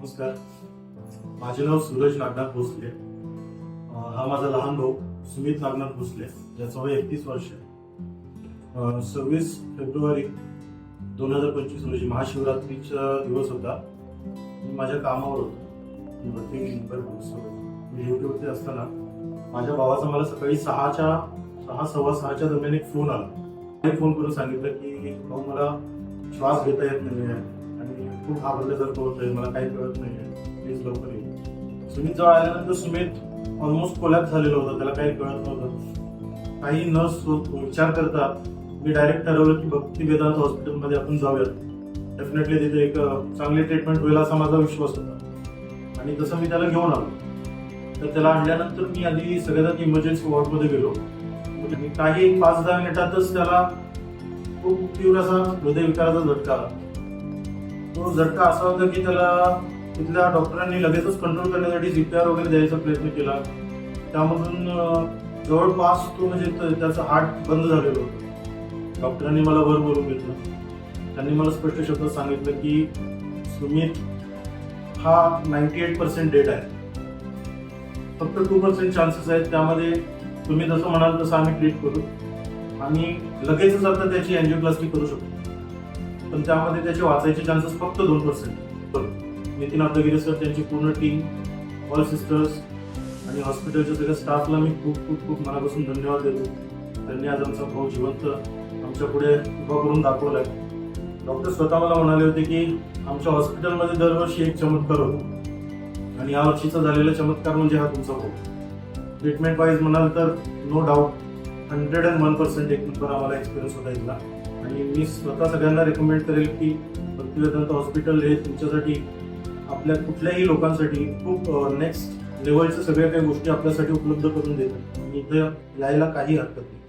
नमस्कार. माझे नाव सूरज नागनाथ भोसले. हा माझा लहान भाऊ सुमित नागनाथ भोसले, ज्याचं वय 31 वर्ष आहे. 26 फेब्रुवारी 2025 रोजी महाशिवरात्रीचा दिवस होता. मी माझ्या कामावर होतो. मी ड्युटीवरती असताना माझ्या भावाचा मला सकाळी 6:15 दरम्यान एक फोन आला. फोन करून सांगितलं की भाऊ, मला श्वास घेता येत नाही आणि खूप घाबरल्यासारखं होतंय, मला काही कळत नाही, प्लीज लवकर ये. सुमित जवळ आल्यानंतर सुमित ऑलमोस्ट कोलॅप्स झालेला होता, त्याला काही कळत नव्हतं. काही न विचार करता मी डायरेक्ट ठरवलं की भक्ती वेदांत हॉस्पिटलमध्ये आपण जाऊयात. डेफिनेटली तिथे एक चांगली ट्रीटमेंट होईल असा माझा विश्वास होता आणि तसं मी त्याला घेऊन आलो. तर त्याला आणल्यानंतर मी आधी सगळ्यात इमर्जन्सी वॉर्डमध्ये गेलो आणि काही 5-10 मिनिटातच त्याला खूप तीव्र असा हृदयविकाराचा झटका आला. तो झटका असा होता की त्याला तिथल्या डॉक्टरांनी लगेचच कंट्रोल करण्यासाठी CPR वगैरे द्यायचा प्रयत्न केला. त्यामधून जवळपास तो म्हणजे त्याचा हार्ट बंद झालेलं होतं. डॉक्टरांनी मला वर बोलून घेतलं. त्यांनी मला स्पष्ट शब्दात सांगितलं की सुमित हा 98% डेड आहे, फक्त 2% चान्सेस आहेत, त्यामध्ये तुम्ही जसं म्हणाल तसं आम्ही ट्रीट करू. आम्ही लगेचच आता त्याची अँजिओप्लास्टी करू शकतो, पण त्यामध्ये त्याचे वाचायचे चान्सेस फक्त 2%. नितीन आपलगिरे सर, त्यांची पूर्ण टीम, ऑल सिस्टर्स आणि हॉस्पिटलच्या सगळ्या स्टाफला मी खूप खूप खूप मनापासून धन्यवाद देतो. त्यांनी आज आमचा भाऊ जिवंत आमच्या पुढे उभा करून दाखवलाय. डॉक्टर स्वतः मला म्हणाले होते की आमच्या हॉस्पिटलमध्ये दरवर्षी एक चमत्कार होतो आणि या वर्षीचा झालेला चमत्कार म्हणजे हा तुमचा भाऊ. ट्रीटमेंट वाईज म्हणाल तर नो डाऊट 101% एक नंबर आम्हाला एक्सपिरियन्स होता इथला. आणि मी स्वतः सगळ्यांना रेकमेंड करेल की भक्ती वेदांत हॉस्पिटल हे तुमच्यासाठी, आपल्या कुठल्याही लोकांसाठी खूप नेक्स्ट लेवलच्या सगळ्या काही गोष्टी आपल्यासाठी उपलब्ध करून देतात आणि इथं यायला काही हरकत नाही.